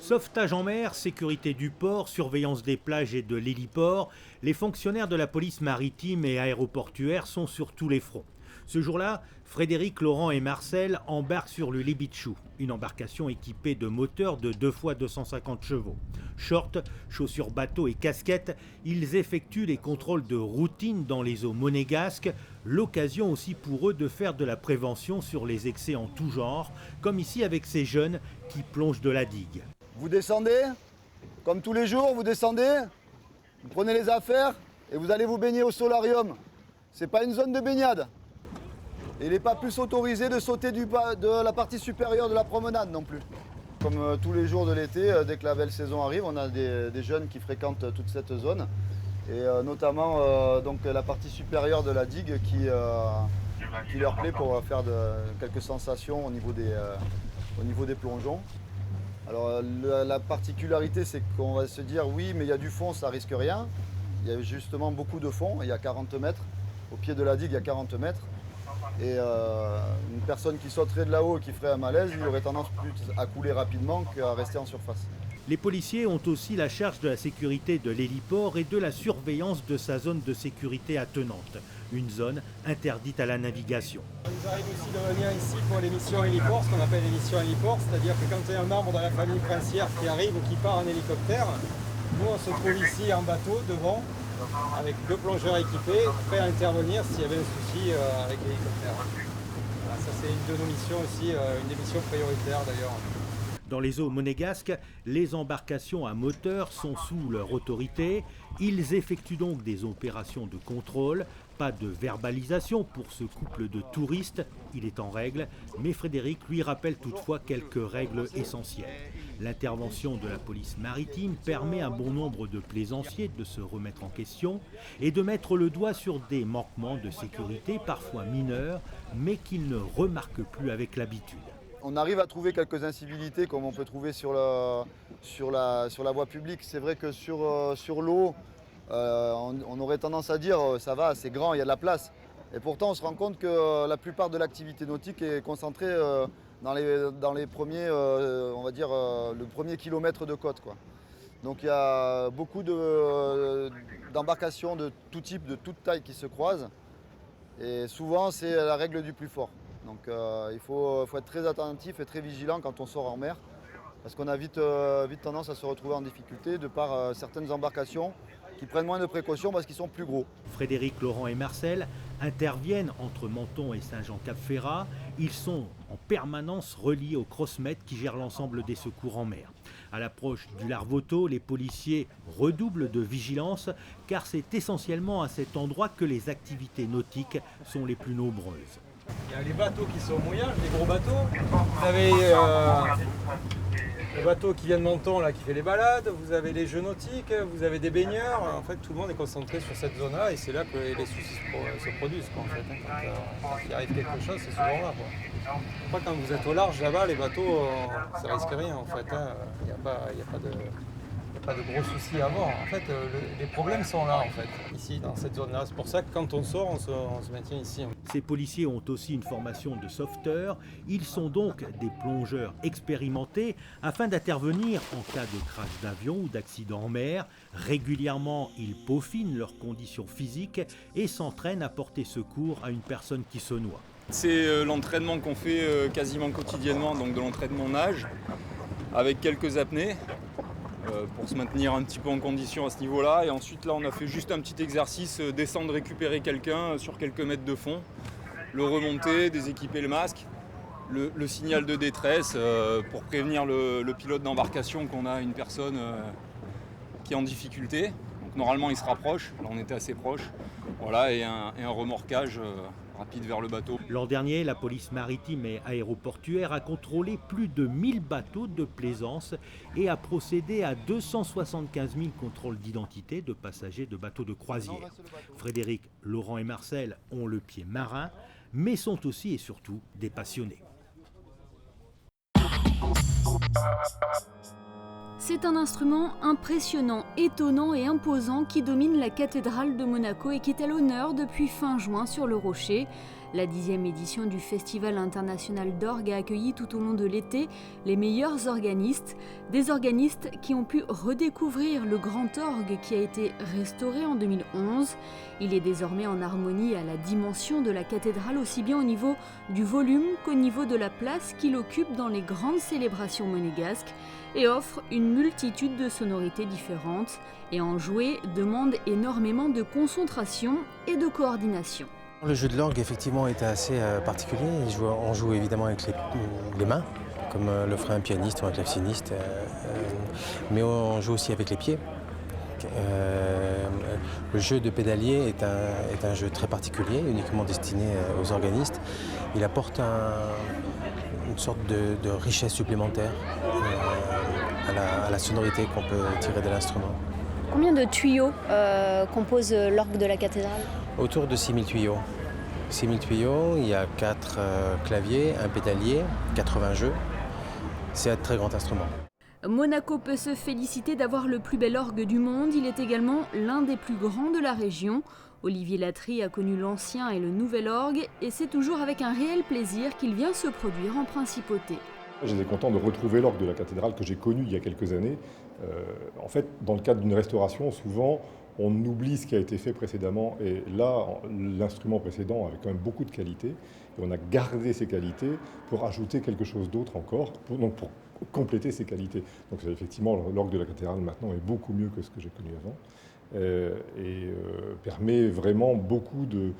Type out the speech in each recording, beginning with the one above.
Sauvetage en mer, sécurité du port, surveillance des plages et de l'héliport, les fonctionnaires de la police maritime et aéroportuaire sont sur tous les fronts. Ce jour-là, Frédéric, Laurent et Marcel embarquent sur le Libichou, une embarcation équipée de moteurs de 2 x 250 chevaux. Shorts, chaussures bateau et casquettes, ils effectuent les contrôles de routine dans les eaux monégasques, l'occasion aussi pour eux de faire de la prévention sur les excès en tout genre, comme ici avec ces jeunes qui plongent de la digue. Vous descendez, comme tous les jours, vous descendez, vous prenez les affaires et vous allez vous baigner au solarium. C'est pas une zone de baignade. Et il n'est pas plus autorisé de sauter de la partie supérieure de la promenade non plus. Comme tous les jours de l'été, dès que la belle saison arrive, on a des jeunes qui fréquentent toute cette zone. Et notamment donc, la partie supérieure de la digue qui leur plaît pour faire quelques sensations au niveau des plongeons. Alors la particularité, c'est qu'on va se dire oui, mais il y a du fond, ça risque rien. Il y a justement beaucoup de fond, il y a 40 mètres. Au pied de la digue, il y a 40 mètres. Et une personne qui sauterait de là-haut et qui ferait un malaise, il aurait tendance plus à couler rapidement qu'à rester en surface. Les policiers ont aussi la charge de la sécurité de l'héliport et de la surveillance de sa zone de sécurité attenante, une zone interdite à la navigation. Il nous arrive aussi de venir ici pour les missions héliport, ce qu'on appelle les missions héliport, c'est-à-dire que quand il y a un membre de la famille princière qui arrive ou qui part en hélicoptère, nous on se trouve ici en bateau devant, avec 2 plongeurs équipés, prêts à intervenir s'il y avait un souci avec l'hélicoptère. Voilà, ça c'est une de nos missions aussi, une des missions prioritaires d'ailleurs. Dans les eaux monégasques, les embarcations à moteur sont sous leur autorité. Ils effectuent donc des opérations de contrôle. Pas de verbalisation pour ce couple de touristes, il est en règle, mais Frédéric lui rappelle toutefois quelques règles essentielles. L'intervention de la police maritime permet à bon nombre de plaisanciers de se remettre en question et de mettre le doigt sur des manquements de sécurité, parfois mineurs, mais qu'ils ne remarquent plus avec l'habitude. On arrive à trouver quelques incivilités comme on peut trouver sur la voie publique. C'est vrai que sur l'eau, on aurait tendance à dire ça va, c'est grand, il y a de la place. Et pourtant, on se rend compte que la plupart de l'activité nautique est concentrée dans les premiers, on va dire, le premier kilomètre de côte, quoi. Donc il y a beaucoup d'embarcations de tout type, de toute taille qui se croisent. Et souvent, c'est la règle du plus fort. Donc il faut être très attentif et très vigilant quand on sort en mer, parce qu'on a vite tendance à se retrouver en difficulté de par certaines embarcations qui prennent moins de précautions parce qu'ils sont plus gros. Frédéric, Laurent et Marcel interviennent entre Menton et Saint-Jean-Cap-Ferrat. Ils sont en permanence reliés au Crossmet qui gère l'ensemble des secours en mer. À l'approche du Larvoto, les policiers redoublent de vigilance car c'est essentiellement à cet endroit que les activités nautiques sont les plus nombreuses. Il y a les bateaux qui sont au mouillage, les gros bateaux. Vous avez le bateau qui vient de Menton là, qui fait les balades, vous avez les jeux nautiques, vous avez des baigneurs. En fait, tout le monde est concentré sur cette zone-là et c'est là que les soucis se produisent. Quoi, en fait, hein. Quand il arrive quelque chose, c'est souvent là. Après, quand vous êtes au large là-bas, les bateaux, ça risque rien. En fait, hein. Il n'y a pas de gros soucis à avoir. En fait, les problèmes sont là, en fait, ici, dans cette zone-là. C'est pour ça que quand on sort, on se maintient ici. Ces policiers ont aussi une formation de sauveteurs. Ils sont donc des plongeurs expérimentés afin d'intervenir en cas de crash d'avion ou d'accident en mer. Régulièrement, ils peaufinent leurs conditions physiques et s'entraînent à porter secours à une personne qui se noie. C'est l'entraînement qu'on fait quasiment quotidiennement, donc de l'entraînement nage, avec quelques apnées. Pour se maintenir un petit peu en condition à ce niveau-là. Et ensuite, là, on a fait juste un petit exercice, descendre, récupérer quelqu'un sur quelques mètres de fond, le remonter, déséquiper le masque, le signal de détresse pour prévenir le pilote d'embarcation qu'on a une personne qui est en difficulté. Donc normalement, il se rapproche. Là, on était assez proche. Voilà, et un remorquage rapide vers le bateau. L'an dernier, la police maritime et aéroportuaire a contrôlé plus de 1000 bateaux de plaisance et a procédé à 275 000 contrôles d'identité de passagers de bateaux de croisière. Frédéric, Laurent et Marcel ont le pied marin, mais sont aussi et surtout des passionnés. C'est un instrument impressionnant, étonnant et imposant qui domine la cathédrale de Monaco et qui est à l'honneur depuis fin juin sur le rocher. La 10e édition du Festival international d'orgue a accueilli tout au long de l'été les meilleurs organistes, des organistes qui ont pu redécouvrir le grand orgue qui a été restauré en 2011. Il est désormais en harmonie à la dimension de la cathédrale, aussi bien au niveau du volume qu'au niveau de la place qu'il occupe dans les grandes célébrations monégasques et offre une multitude de sonorités différentes. Et en jouer demande énormément de concentration et de coordination. Le jeu de l'orgue effectivement était assez particulier. On joue évidemment avec les mains, comme le ferait un pianiste ou un claveciniste, mais on joue aussi avec les pieds. Le jeu de pédalier est un jeu très particulier, uniquement destiné aux organistes. Il apporte une sorte de richesse supplémentaire à la sonorité qu'on peut tirer de l'instrument. Combien de tuyaux compose l'orgue de la cathédrale ? Autour de 6000 tuyaux. 6000 tuyaux, il y a 4 claviers, un pédalier, 80 jeux. C'est un très grand instrument. Monaco peut se féliciter d'avoir le plus bel orgue du monde. Il est également l'un des plus grands de la région. Olivier Latry a connu l'ancien et le nouvel orgue et c'est toujours avec un réel plaisir qu'il vient se produire en principauté. J'étais content de retrouver l'orgue de la cathédrale que j'ai connu il y a quelques années. En fait, dans le cadre d'une restauration, souvent, on oublie ce qui a été fait précédemment. Et là, l'instrument précédent avait quand même beaucoup de qualité. Et on a gardé ces qualités pour ajouter quelque chose d'autre encore, pour compléter ces qualités. Donc effectivement, l'orgue de la cathédrale maintenant est beaucoup mieux que ce que j'ai connu avant. Permet vraiment beaucoup de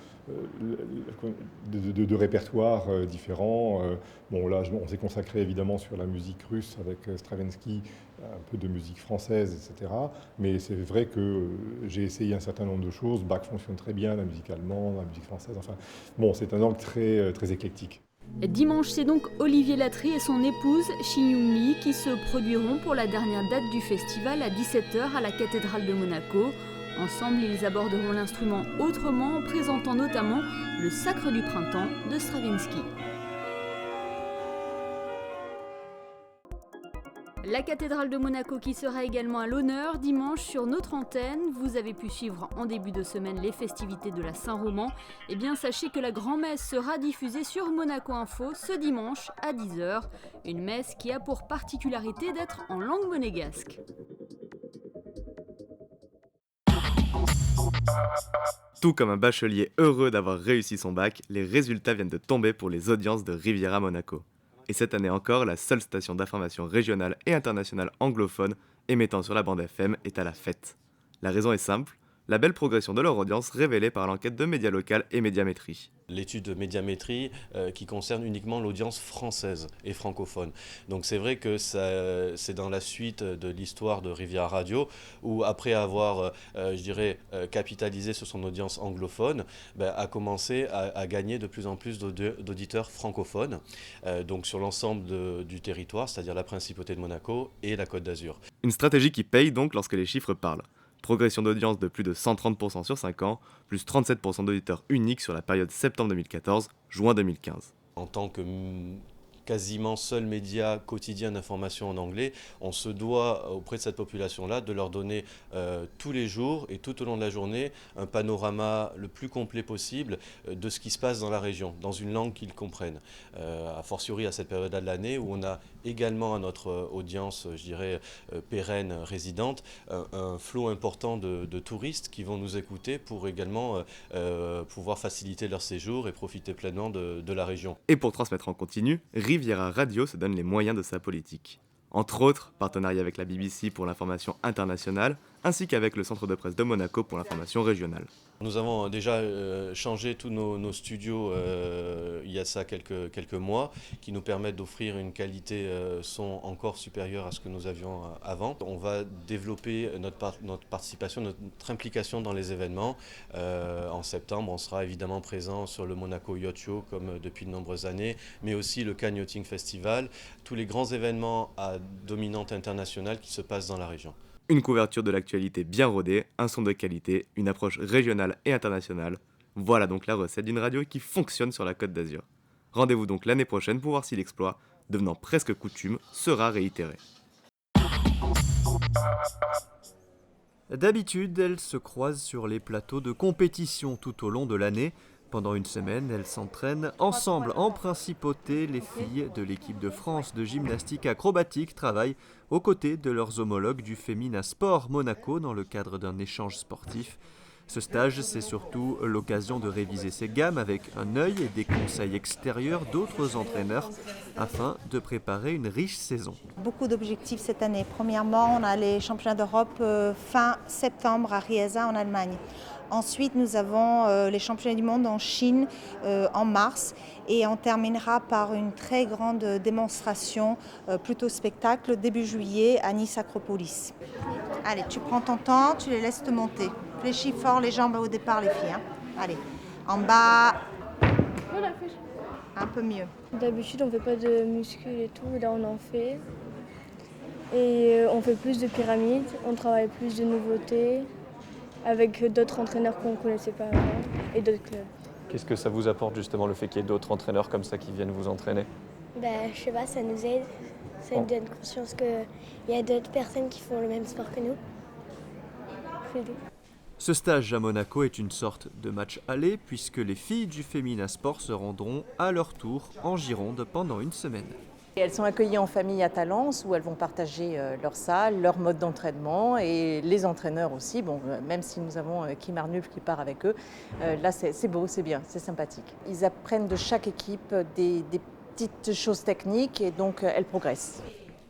répertoires différents. Bon, là, on s'est consacré évidemment sur la musique russe avec Stravinsky, un peu de musique française, etc. Mais c'est vrai que j'ai essayé un certain nombre de choses. Bach fonctionne très bien, la musique allemande, la musique française. Enfin, bon, c'est un orgue très, très éclectique. Dimanche, c'est donc Olivier Latry et son épouse Shin-Yoon Lee qui se produiront pour la dernière date du festival à 17h à la cathédrale de Monaco. Ensemble, ils aborderont l'instrument autrement en présentant notamment le Sacre du printemps de Stravinsky. La cathédrale de Monaco qui sera également à l'honneur dimanche sur notre antenne. Vous avez pu suivre en début de semaine les festivités de la Saint-Roman. Eh bien, sachez que la grand-messe sera diffusée sur Monaco Info ce dimanche à 10h. Une messe qui a pour particularité d'être en langue monégasque. Tout comme un bachelier heureux d'avoir réussi son bac, les résultats viennent de tomber pour les audiences de Riviera Monaco. Et cette année encore, la seule station d'information régionale et internationale anglophone émettant sur la bande FM est à la fête. La raison est simple, la belle progression de leur audience révélée par l'enquête de Médialocal et Médiamétrie. L'étude de Médiamétrie qui concerne uniquement l'audience française et francophone. Donc c'est vrai que c'est dans la suite de l'histoire de Riviera Radio où après avoir, capitalisé sur son audience anglophone, a commencé à gagner de plus en plus d'auditeurs francophones, donc sur l'ensemble du territoire, c'est-à-dire la Principauté de Monaco et la Côte d'Azur. Une stratégie qui paye donc lorsque les chiffres parlent. Progression d'audience de plus de 130% sur 5 ans, plus 37% d'auditeurs uniques sur la période septembre 2014-juin 2015. En tant que quasiment seul média quotidien d'information en anglais, on se doit auprès de cette population-là de leur donner tous les jours et tout au long de la journée un panorama le plus complet possible de ce qui se passe dans la région, dans une langue qu'ils comprennent. A fortiori à cette période-là de l'année où on a également à notre audience, pérenne, résidente, un flot important de touristes qui vont nous écouter pour également pouvoir faciliter leur séjour et profiter pleinement de la région. Et pour transmettre en continu, Riviera Radio se donne les moyens de sa politique. Entre autres, partenariat avec la BBC pour l'information internationale, ainsi qu'avec le Centre de presse de Monaco pour l'information régionale. Nous avons déjà changé tous nos studios il y a ça quelques mois, qui nous permettent d'offrir une qualité son encore supérieure à ce que nous avions avant. On va développer notre participation, notre implication dans les événements. En septembre, on sera évidemment présent sur le Monaco Yacht Show comme depuis de nombreuses années, mais aussi le Cannes Yachting Festival, tous les grands événements à dominante internationale qui se passent dans la région. Une couverture de l'actualité bien rodée, un son de qualité, une approche régionale et internationale. Voilà donc la recette d'une radio qui fonctionne sur la Côte d'Azur. Rendez-vous donc l'année prochaine pour voir si l'exploit, devenant presque coutume, sera réitéré. D'habitude, elles se croisent sur les plateaux de compétition tout au long de l'année, Pendant une semaine, elles s'entraînent ensemble en principauté. Les filles de l'équipe de France de gymnastique acrobatique travaillent aux côtés de leurs homologues du Femina Sport Monaco dans le cadre d'un échange sportif. Ce stage, c'est surtout l'occasion de réviser ses gammes avec un œil et des conseils extérieurs d'autres entraîneurs afin de préparer une riche saison. Beaucoup d'objectifs cette année. Premièrement, on a les championnats d'Europe fin septembre à Riesa en Allemagne. Ensuite, nous avons les championnats du monde en Chine en mars et on terminera par une très grande démonstration, plutôt spectacle, début juillet à Nice Acropolis. Allez, tu prends ton temps, tu les laisses te monter. Fléchis fort les jambes au départ les filles. Hein. Allez, en bas, un peu mieux. D'habitude, on ne fait pas de muscu et tout, là on en fait. Et on fait plus de pyramides, on travaille plus de nouveautés, avec d'autres entraîneurs qu'on ne connaissait pas avant et d'autres clubs. Qu'est-ce que ça vous apporte justement le fait qu'il y ait d'autres entraîneurs comme ça qui viennent vous entraîner? Je sais pas, ça nous aide, ça nous donne conscience qu'il y a d'autres personnes qui font le même sport que nous. Ce stage à Monaco est une sorte de match aller puisque les filles du Femina Sport se rendront à leur tour en Gironde pendant une semaine. Elles sont accueillies en famille à Talence où elles vont partager leur salle, leur mode d'entraînement et les entraîneurs aussi. Bon, même si nous avons Kim Arnulf qui part avec eux, là c'est beau, c'est bien, c'est sympathique. Ils apprennent de chaque équipe des petites choses techniques et donc elles progressent.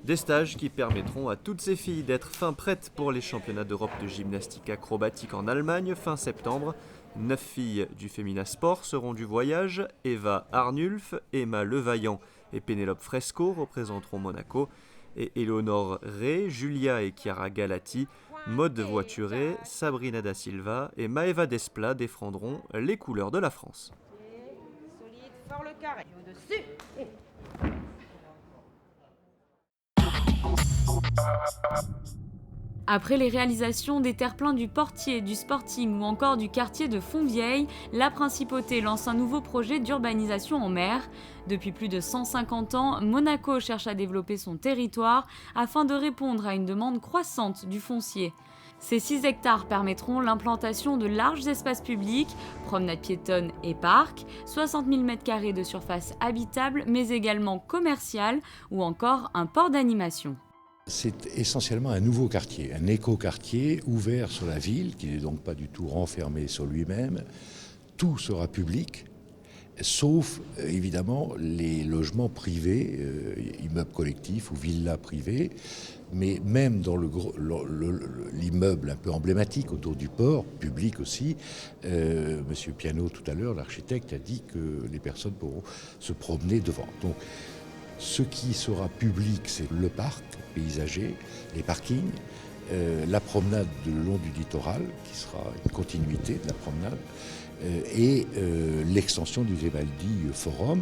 Des stages qui permettront à toutes ces filles d'être fin prêtes pour les championnats d'Europe de gymnastique acrobatique en Allemagne fin septembre. 9 filles du Femina Sport seront du voyage. Eva Arnulf, Emma Levaillant et Pénélope Fresco représenteront Monaco. Et Éléonore Rey, Julia et Chiara Galati, Maude Voituré, Sabrina da Silva et Maëva Desplat défendront les couleurs de la France. Solide, fort le carré, au-dessus. Après les réalisations des terre-pleins du Portier, du Sporting ou encore du quartier de Fontvieille, la Principauté lance un nouveau projet d'urbanisation en mer. Depuis plus de 150 ans, Monaco cherche à développer son territoire afin de répondre à une demande croissante du foncier. Ces 6 hectares permettront l'implantation de larges espaces publics, promenades piétonnes et parcs, 60 000 m² de surface habitable mais également commerciale ou encore un port d'animation. C'est essentiellement un nouveau quartier, un éco-quartier ouvert sur la ville, qui n'est donc pas du tout renfermé sur lui-même. Tout sera public, sauf évidemment les logements privés, immeubles collectifs ou villas privées. Mais même dans l'immeuble un peu emblématique autour du port, public aussi, Monsieur Piano tout à l'heure, l'architecte, a dit que les personnes pourront se promener devant. Donc, ce qui sera public, c'est le parc paysager, les parkings, la promenade le long du littoral, qui sera une continuité de la promenade, et l'extension du Grimaldi Forum,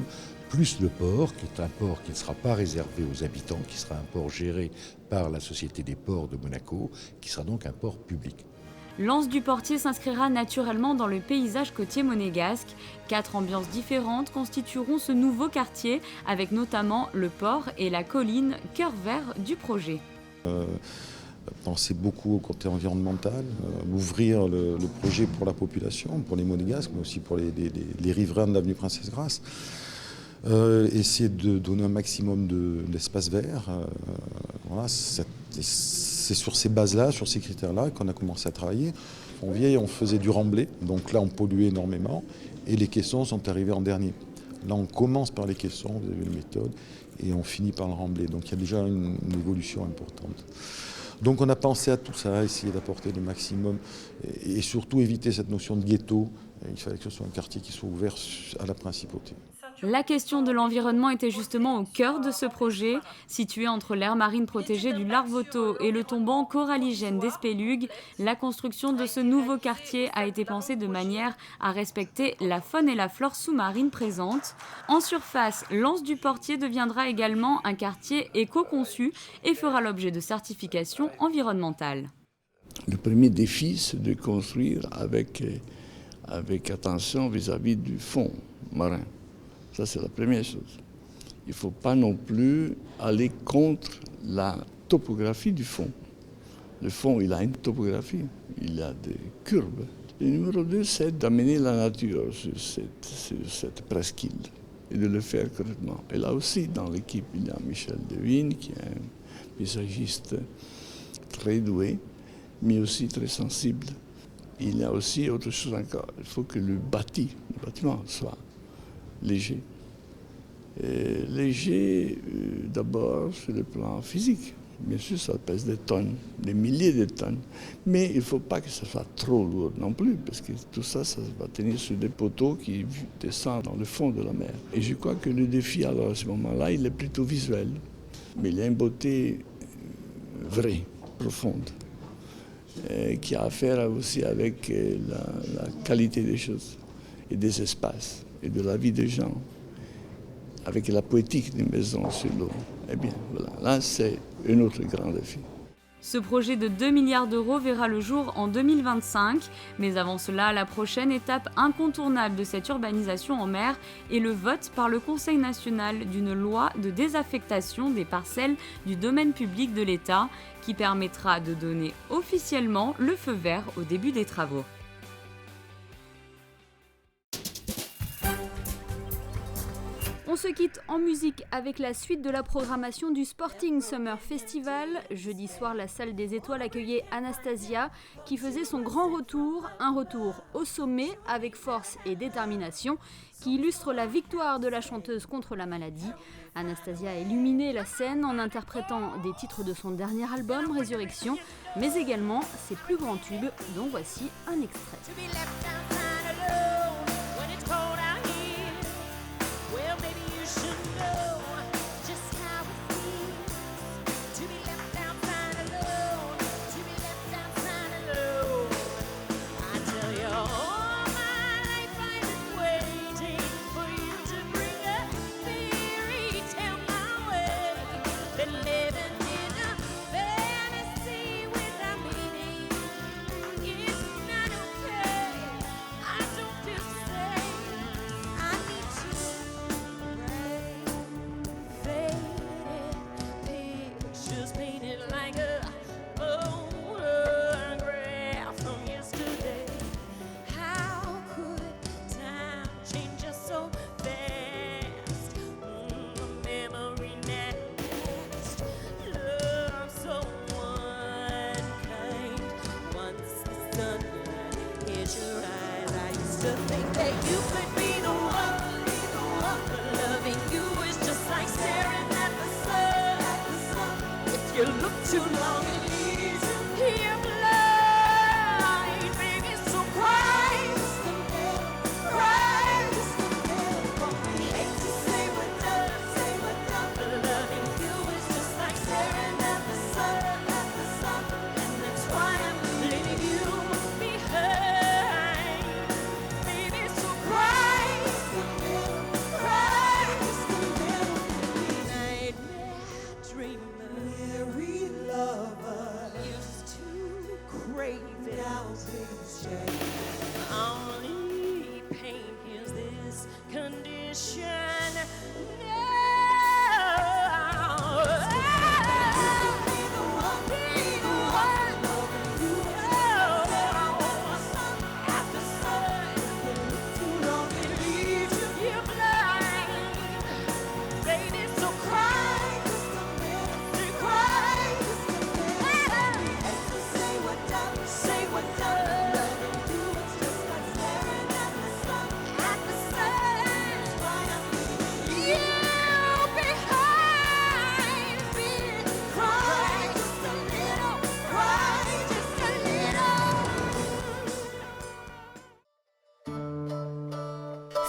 plus le port, qui est un port qui ne sera pas réservé aux habitants, qui sera un port géré par la Société des ports de Monaco, qui sera donc un port public. L'Anse du Portier s'inscrira naturellement dans le paysage côtier monégasque. 4 ambiances différentes constitueront ce nouveau quartier, avec notamment le port et la colline, cœur vert du projet. Penser beaucoup au côté environnemental, ouvrir le projet pour la population, pour les Monégasques, mais aussi pour les riverains de l'avenue Princesse Grasse. Essayer de donner un maximum d'espace vert. Voilà, c'est sur ces bases-là, sur ces critères-là qu'on a commencé à travailler. On faisait du remblai, donc là on polluait énormément, et les caissons sont arrivés en dernier. Là on commence par les caissons, vous avez une méthode, et on finit par le remblai. Donc il y a déjà une évolution importante. Donc on a pensé à tout ça, essayer d'apporter le maximum, et surtout éviter cette notion de ghetto. Il fallait que ce soit un quartier qui soit ouvert à la principauté. La question de l'environnement était justement au cœur de ce projet. Situé entre l'aire marine protégée du Larvoto et le tombant coralligène d'Espélugues, la construction de ce nouveau quartier a été pensée de manière à respecter la faune et la flore sous-marine présentes. En surface, l'Anse du Portier deviendra également un quartier éco-conçu et fera l'objet de certifications environnementales. Le premier défi, c'est de construire avec attention vis-à-vis du fond marin. Ça, c'est la première chose. Il ne faut pas non plus aller contre la topographie du fond. Le fond, il a une topographie, il a des courbes. Le numéro 2, c'est d'amener la nature sur cette presqu'île et de le faire correctement. Et là aussi, dans l'équipe, il y a Michel Devine, qui est un paysagiste très doué, mais aussi très sensible. Il y a aussi autre chose encore. Il faut que le bâtiment soit léger. Et léger, d'abord, sur le plan physique. Bien sûr, ça pèse des tonnes, des milliers de tonnes. Mais il ne faut pas que ça soit trop lourd non plus, parce que tout ça, ça va tenir sur des poteaux qui descendent dans le fond de la mer. Et je crois que le défi, alors, à ce moment-là, il est plutôt visuel. Mais il y a une beauté vraie, profonde, qui a à faire aussi avec la qualité des choses et des espaces et de la vie des gens, avec la poétique des maisons sur l'eau. Eh bien, voilà, là, c'est un autre grand défi. Ce projet de 2 milliards d'euros verra le jour en 2025, mais avant cela, la prochaine étape incontournable de cette urbanisation en mer est le vote par le Conseil national d'une loi de désaffectation des parcelles du domaine public de l'État qui permettra de donner officiellement le feu vert au début des travaux. On se quitte en musique avec la suite de la programmation du Sporting Summer Festival. Jeudi soir, la salle des Étoiles accueillait Anastasia qui faisait son grand retour, un retour au sommet avec force et détermination qui illustre la victoire de la chanteuse contre la maladie. Anastasia a illuminé la scène en interprétant des titres de son dernier album Résurrection, mais également ses plus grands tubes dont voici un extrait.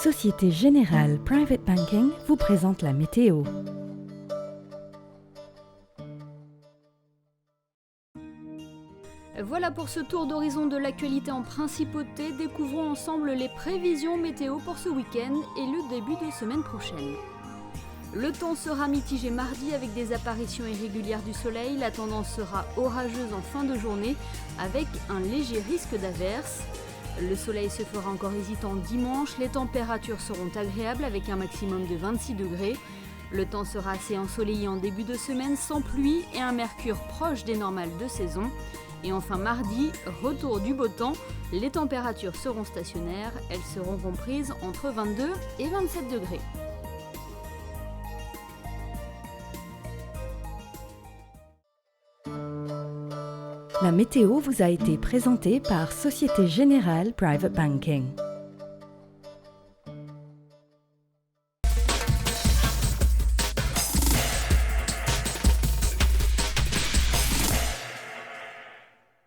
Société Générale Private Banking vous présente la météo. Voilà pour ce tour d'horizon de l'actualité en principauté. Découvrons ensemble les prévisions météo pour ce week-end et le début de semaine prochaine. Le temps sera mitigé mardi avec des apparitions irrégulières du soleil. La tendance sera orageuse en fin de journée avec un léger risque d'averse. Le soleil se fera encore hésitant dimanche. Les températures seront agréables avec un maximum de 26 degrés. Le temps sera assez ensoleillé en début de semaine sans pluie et un mercure proche des normales de saison. Et enfin mardi, retour du beau temps. Les températures seront stationnaires, elles seront comprises entre 22 et 27 degrés. La météo vous a été présentée par Société Générale Private Banking.